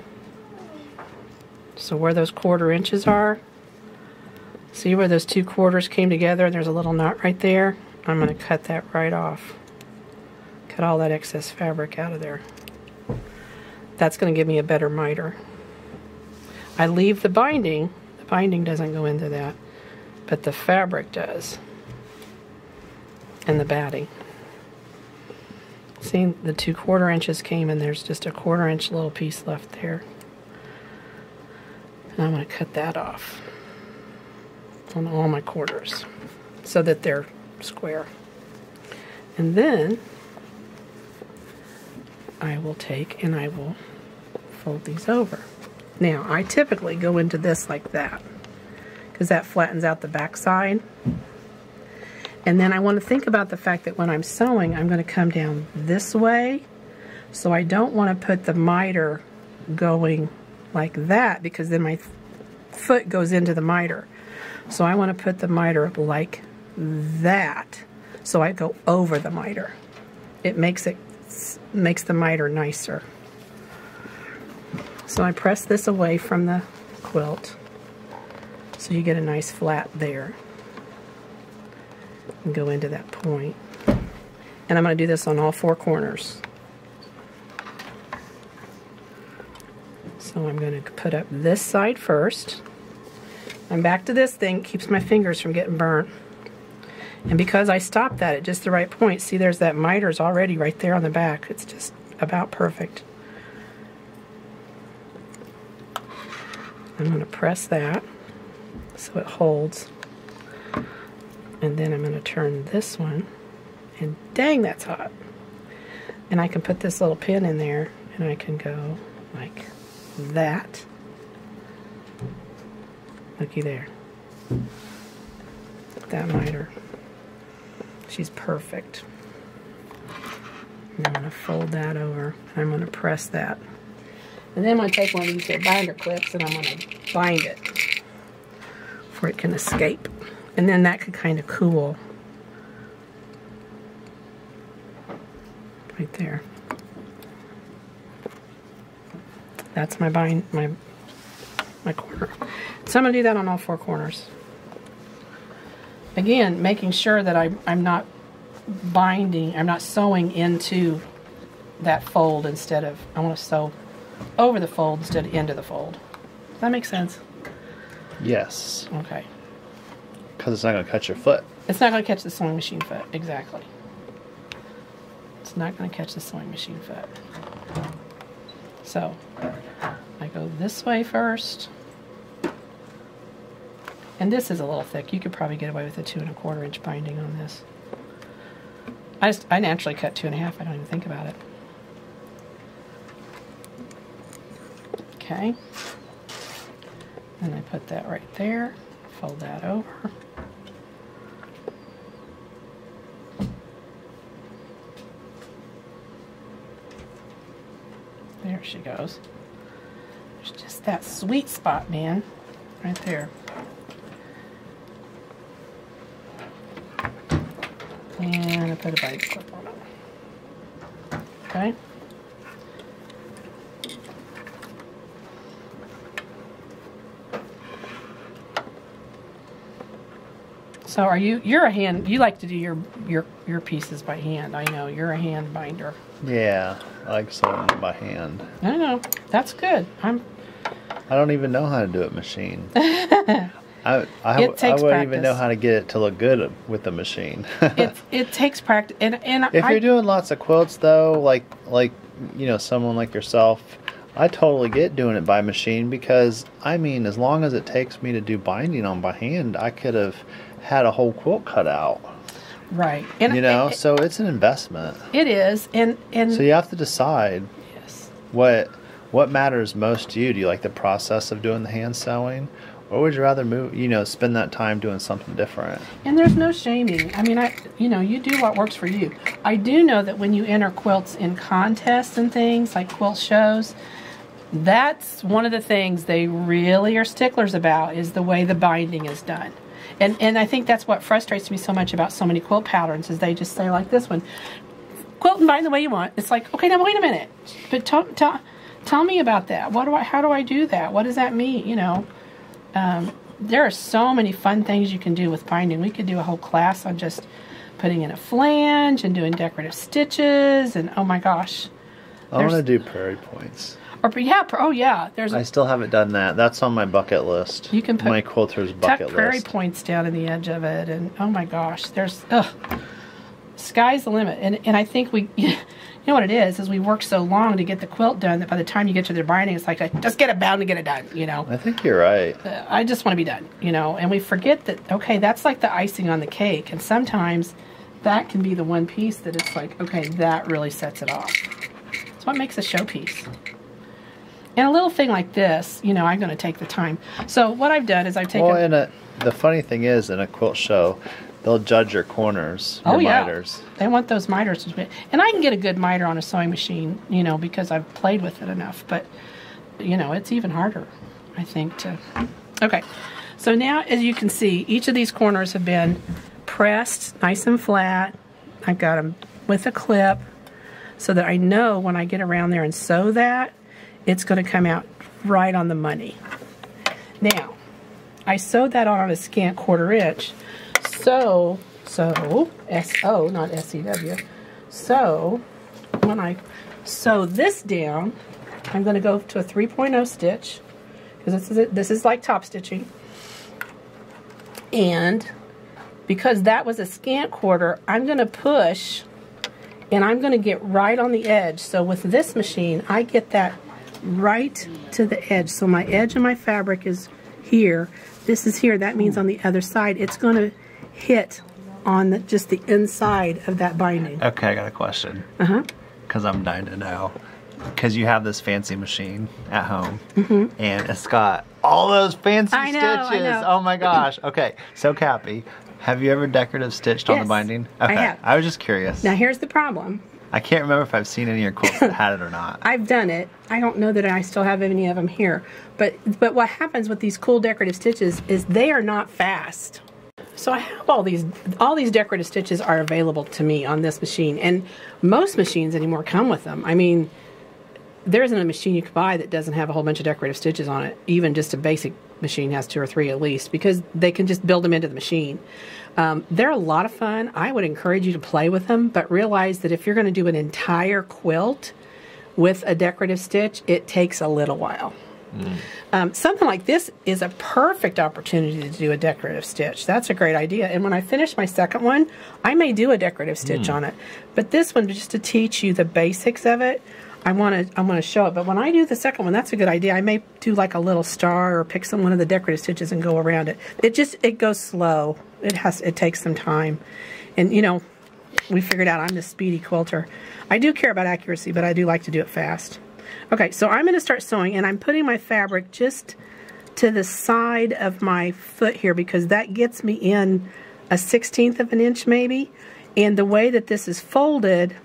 So where those 1/4 inches are, see where those 2 quarters came together and there's a little knot right there? I'm going to cut that right off. Cut all that excess fabric out of there. That's going to give me a better miter. I leave the binding. The binding doesn't go into that, but the fabric does. And the batting. See, the 2 1/4 inches came and there's just a 1/4 inch little piece left there. And I'm going to cut that off on all my quarters so that they're square. And then I will take and I will fold these over. Now, I typically go into this like that because that flattens out the back side. And then I want to think about the fact that when I'm sewing, I'm going to come down this way. So I don't want to put the miter going like that because then my foot goes into the miter. So I want to put the miter like that. So I go over the miter. It makes the miter nicer. So I press this away from the quilt so you get a nice flat there and go into that point. And I'm going to do this on all 4 corners. So I'm going to put up this side first. I'm back to this thing, keeps my fingers from getting burnt. And because I stopped that at just the right point, see there's that miter's already right there on the back. It's just about perfect. I'm going to press that so it holds. And then I'm going to turn this one. And dang, that's hot. And I can put this little pin in there and I can go like that. Looky there. That miter. She's perfect. And I'm going to fold that over. And I'm going to press that. And then I'm going to take one of these binder clips and I'm going to bind it before it can escape. And then that could kind of cool. Right there. That's my my corner. So I'm going to do that on all 4 corners. Again, making sure that I'm not binding, I'm not sewing into that fold instead of, I want to sew over the fold instead of into the fold. Does that make sense? Yes. Okay. Because it's not going to cut your foot. It's not going to catch the sewing machine foot. Exactly. It's not going to catch the sewing machine foot. So, I go this way first. And this is a little thick. You could probably get away with a 2 1/4 inch binding on this. I naturally cut 2 1/2. I don't even think about it. Okay. And I put that right there. Fold that over. There she goes. There's just that sweet spot, man. Right there. And I put a bite clip on it. Okay. So are you're a hand, you like to do your pieces by hand. I know, you're a hand binder. Yeah, I like sewing by hand. I know. That's good. I don't even know how to do it machine. I wouldn't even know how to get it to look good with the machine. it takes practice. And if you're doing lots of quilts though, like you know, someone like yourself, I totally get doing it by machine, because I mean, as long as it takes me to do binding on by hand, I could have had a whole quilt cut out. Right. And you know, so it's an investment. It is. And so you have to decide yes, what matters most to you. Do you like the process of doing the hand sewing, or would you rather spend that time doing something different? And there's no shaming. I mean, you do what works for you. I do know that when you enter quilts in contests and things like quilt shows, that's one of the things they really are sticklers about, is the way the binding is done. And I think that's what frustrates me so much about so many quilt patterns, is they just say like this one, quilt and bind the way you want. It's like, okay, now wait a minute, but tell me about that. How do I do that? What does that mean? You know, there are so many fun things you can do with binding. We could do a whole class on just putting in a flange and doing decorative stitches, and oh my gosh. I want to do prairie points. I still haven't done that. That's on my bucket list. You can put my quilter's bucket list. Prairie points down in the edge of it, and oh my gosh, sky's the limit. And I think you know what it is we work so long to get the quilt done that by the time you get to the binding, it's like, just get it bound and get it done, you know. I think you're right. I just want to be done, you know, and we forget that, okay, that's like the icing on the cake, and sometimes that can be the one piece that it's like, okay, that really sets it off. It's what makes a showpiece. And a little thing like this, you know, I'm going to take the time. So what I've done is I've taken... Well, the funny thing is, in a quilt show, they'll judge your corners, your miters. They want those miters to be... And I can get a good miter on a sewing machine, you know, because I've played with it enough. But, you know, it's even harder, I think, to... Okay. So now, as you can see, each of these corners have been pressed nice and flat. I've got them with a clip so that I know when I get around there and sew that, it's going to come out right on the money. Now, I sewed that on a scant 1/4 inch. So, S-O, not S-E-W. So, when I sew this down, I'm going to go to a 3.0 stitch, because this is like top stitching. And because that was a scant 1/4, I'm going to push, and I'm going to get right on the edge. So with this machine, I get that right to the edge. So my edge of my fabric is here. This is here. That means on the other side, it's going to hit on just the inside of that binding. Okay, I got a question. Because I'm dying to know. Because you have this fancy machine at home, and it's got all those fancy stitches. I know. Oh my gosh. Okay, so Cappy, have you ever decorative stitched on the binding? Okay, I have. I was just curious. Now here's the problem. I can't remember if I've seen any of your quilts that had it or not. I've done it. I don't know that I still have any of them here. But what happens with these cool decorative stitches is they are not fast. So I have all these decorative stitches are available to me on this machine, and most machines anymore come with them. I mean, there isn't a machine you could buy that doesn't have a whole bunch of decorative stitches on it. Even just a basic machine has 2 or 3 at least, because they can just build them into the machine. They're a lot of fun. I would encourage you to play with them, but realize that if you're going to do an entire quilt with a decorative stitch, it takes a little while. Something like this is a perfect opportunity to do a decorative stitch. That's a great idea. And when I finish my second one, I may do a decorative stitch on it. But this one, just to teach you the basics of it, I'm gonna show it. But when I do the second one, that's a good idea. I may do like a little star or pick one of the decorative stitches and go around it. It goes slow. It takes some time. And you know, we figured out I'm the speedy quilter. I do care about accuracy, but I do like to do it fast. Okay, so I'm going to start sewing, and I'm putting my fabric just to the side of my foot here, because that gets me in a 1/16 of an inch maybe. And the way that this is folded,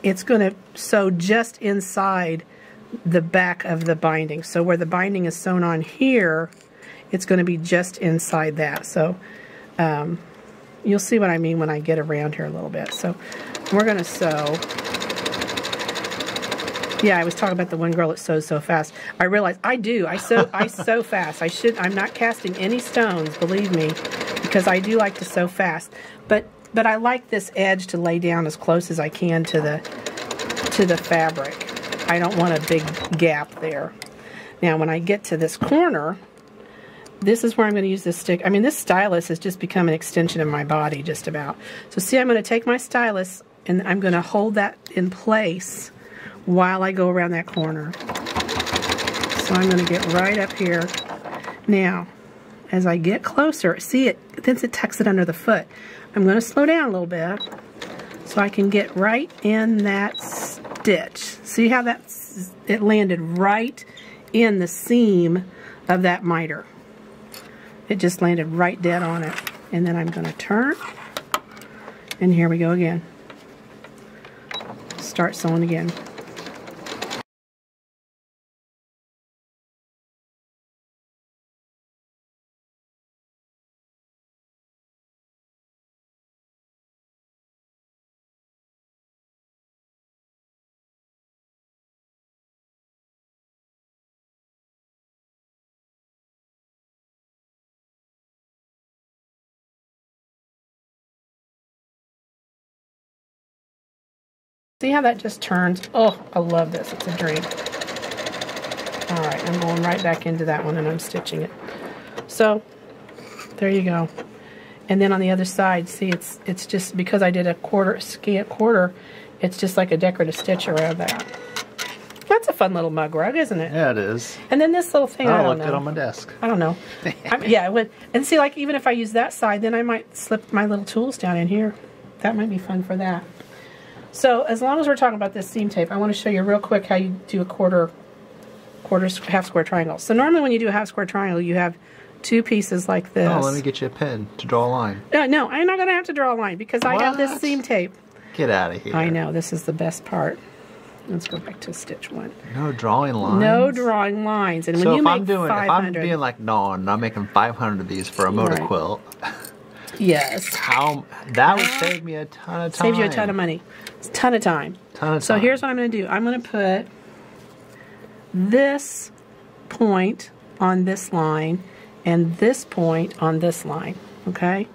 it's going to sew just inside the back of the binding. So where the binding is sewn on here, it's going to be just inside that. So you'll see what I mean when I get around here a little bit. So we're going to sew. Yeah, I was talking about the one girl that sews so fast. I realized I sew fast. I'm not casting any stones, believe me, because I do like to sew fast. But I like this edge to lay down as close as I can to the fabric. I don't want a big gap there. Now when I get to this corner, this is where I'm going to use this stick. I mean, this stylus has just become an extension of my body, just about. So see, I'm going to take my stylus and I'm going to hold that in place while I go around that corner. So I'm going to get right up here. Now, as I get closer, see it, since it tucks it under the foot, I'm going to slow down a little bit so I can get right in that stitch. See how it landed right in the seam of that miter. It just landed right dead on it. And then I'm going to turn, and here we go again. Start sewing again. See how that just turns? Oh, I love this. It's a dream. All right, I'm going right back into that one and I'm stitching it. So, there you go. And then on the other side, see, it's just, because I did a scant quarter, it's just like a decorative stitch around that. That's a fun little mug rug, isn't it? Yeah, it is. And then this little thing, I don't know. I left it on my desk. I don't know. Yeah, it would. And see, like, even if I use that side, then I might slip my little tools down in here. That might be fun for that. So, as long as we're talking about this seam tape, I want to show you real quick how you do a quarter half square triangle. So normally when you do a half square triangle, you have two pieces like this. Oh, let me get you a pen to draw a line. No, I'm not going to have to draw a line because I got this seam tape. Get out of here. I know, this is the best part. Let's go back to stitch one. No drawing lines? No drawing lines. And when so you if make I'm doing, 500, if I'm being like Dawn, I'm making 500 of these for a motor quilt. Yes. That would save me a ton of time. Saves you a ton of money. It's a ton of time. So here's what I'm going to do. I'm going to put this point on this line and this point on this line. Okay?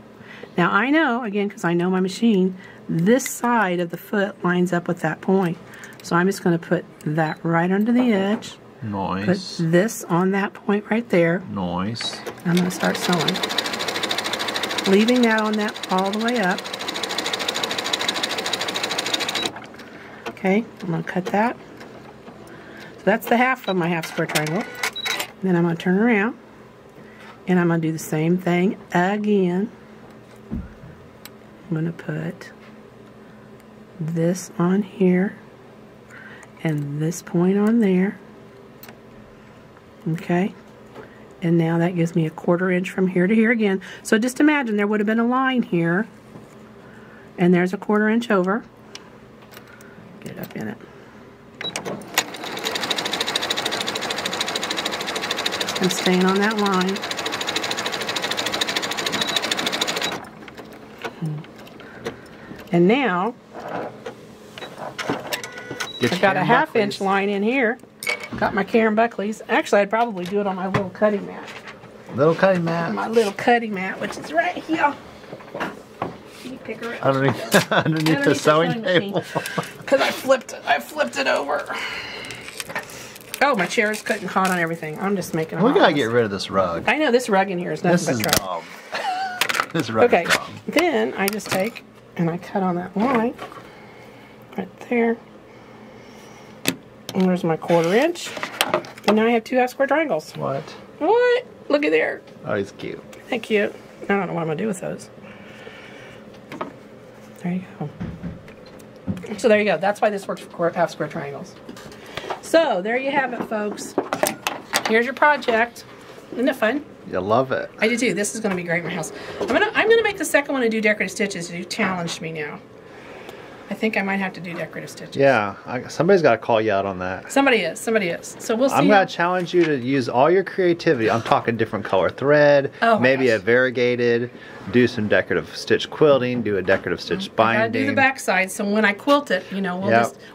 Now I know, again, because I know my machine, this side of the foot lines up with that point. So I'm just going to put that right under the edge. Nice. Put this on that point right there. Nice. I'm going to start sewing. Leaving that on that all the way up. Okay, I'm going to cut that. So that's the half of my half square triangle. And then I'm going to turn around and I'm going to do the same thing again. I'm going to put this on here and this point on there. Okay. And now that gives me a 1/4 inch from here to here again. So just imagine there would have been a line here. And there's a 1/4 inch over. Get up in it. I'm staying on that line. And now, I've got a 1/2 inch line in here. Got my Karen Buckley's. Actually, I'd probably do it on my little cutting mat. Little cutting mat? My little cutting mat, which is right here. Can you pick her up? Underneath the sewing table. Because I flipped it over. Oh, my chair is cutting hot on everything. I'm just making a We gotta get rid of this rug. I know, this rug in here is nothing but trouble. This rug is dumb. Then I just take and I cut on that line. Right there. And there's my 1/4 inch. And now I have 2 half square triangles. What? What? Look at there. Oh, he's cute. Isn't that cute? I don't know what I'm going to do with those. There you go. So there you go. That's why this works for half square triangles. So there you have it, folks. Here's your project. Isn't it fun? You love it. I do too. This is going to be great in my house. I'm gonna make the second one and do decorative stitches. You challenged me now. I think I might have to do decorative stitches. Yeah, somebody's got to call you out on that. Somebody is. So we'll see. I'm going to challenge you to use all your creativity. I'm talking different color thread, maybe a variegated, do some decorative stitch quilting, do a decorative stitch binding. I gotta do the back side, so when I quilt it, you know,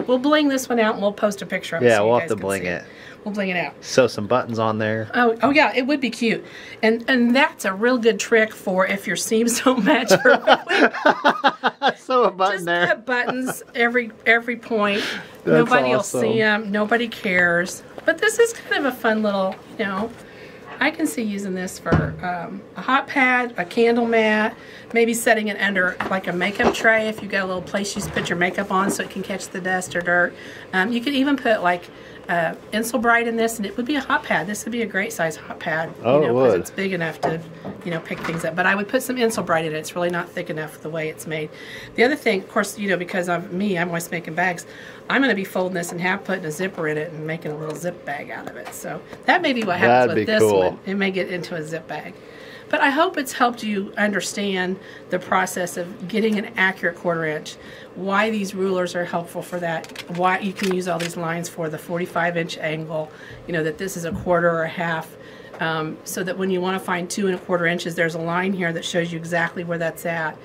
we'll bling this one out and we'll post a picture of it. Yeah, so we'll you have to bling it. We'll bling it out. Sew some buttons on there. Oh yeah, it would be cute. And that's a real good trick for if your seams don't match perfectly. Sew a button Just there. put buttons every point. That's Nobody awesome. will see them. Nobody cares. But this is kind of a fun little, you know, I can see using this for a hot pad, a candle mat, maybe setting it under like a makeup tray if you've got a little place you put your makeup on so it can catch the dust or dirt. You could even put like Insulbrite in this, and it would be a hot pad. This would be a great size hot pad. Oh, it would. It's big enough to, pick things up. But I would put some Insulbrite in it. It's really not thick enough the way it's made. The other thing, of course, because of me, I'm always making bags. I'm going to be folding this in half, putting a zipper in it, and making a little zip bag out of it. So that may be what happens with this one. It may get into a zip bag. But I hope it's helped you understand the process of getting an accurate 1/4 inch, why these rulers are helpful for that, why you can use all these lines for the 45-inch angle, that this is a 1/4 or a half, so that when you want to find 2 1/4 inches, there's a line here that shows you exactly where that's at.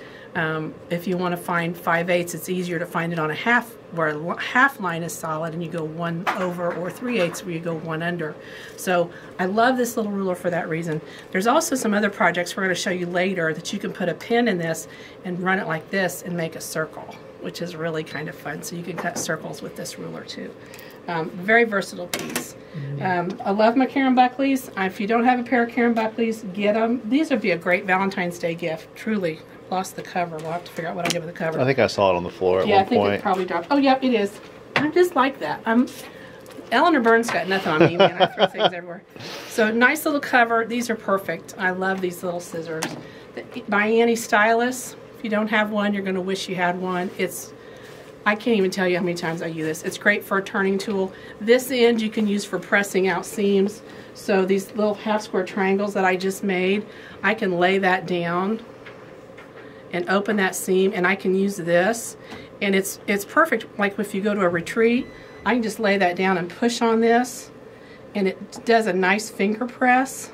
If you want to find 5/8, it's easier to find it on a half, where a half line is solid and you go 1 over, or 3/8 where you go 1 under. So I love this little ruler for that reason. There's also some other projects we're going to show you later that you can put a pin in this and run it like this and make a circle, which is really kind of fun. So you can cut circles with this ruler too. Very versatile piece. I love my Karen Buckleys. If you don't have a pair of Karen Buckleys, get them. These would be a great Valentine's Day gift, truly. Lost the cover. We'll have to figure out what I did with the cover. I think I saw it on the floor at one point. Yeah, I think it probably dropped. Oh, yep, it is. I'm just like that. Eleanor Burns got nothing on me, man. I throw things everywhere. So nice little cover. These are perfect. I love these little scissors. By Annie Stylus. If you don't have one, you're going to wish you had one. I can't even tell you how many times I use this. It's great for a turning tool. This end you can use for pressing out seams. So these little half square triangles that I just made, I can lay that down and open that seam, and I can use this, and it's perfect. Like if you go to a retreat, I can just lay that down and push on this, and it does a nice finger press,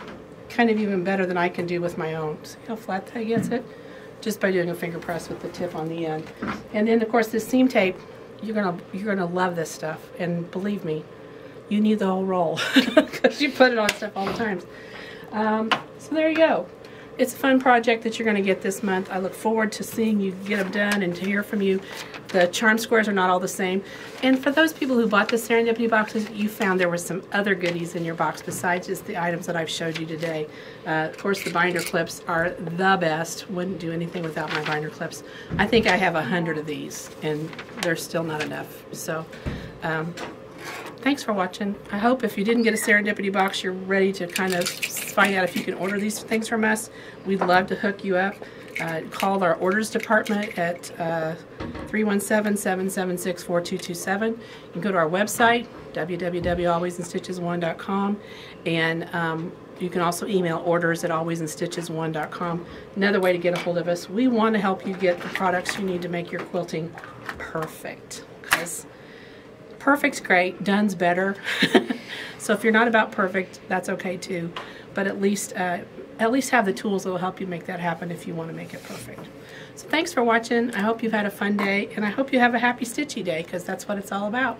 kind of even better than I can do with my own. See how flat that gets it? Just by doing a finger press with the tip on the end. And then of course this seam tape, you're gonna love this stuff, and believe me, you need the whole roll because you put it on stuff all the times. So there you go. It's a fun project that you're going to get this month. I look forward to seeing you get them done and to hear from you. The charm squares are not all the same. And for those people who bought the Serendipity boxes, you found there were some other goodies in your box besides just the items that I've showed you today. Of course, the binder clips are the best. Wouldn't do anything without my binder clips. I think I have 100 of these, and there's still not enough. So, thanks for watching. I hope if you didn't get a Serendipity box, you're ready to kind of find out if you can order these things from us. We'd love to hook you up. Call our orders department at 317-776-4227. You can go to our website, www.alwaysinstitches1.com, and you can also email orders at alwaysinstitches1.com. Another way to get a hold of us. We want to help you get the products you need to make your quilting perfect, because perfect's great, done's better. So if you're not about perfect, that's okay too. But at least have the tools that will help you make that happen if you want to make it perfect. So thanks for watching. I hope you've had a fun day, and I hope you have a happy stitchy day, because that's what it's all about.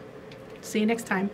See you next time.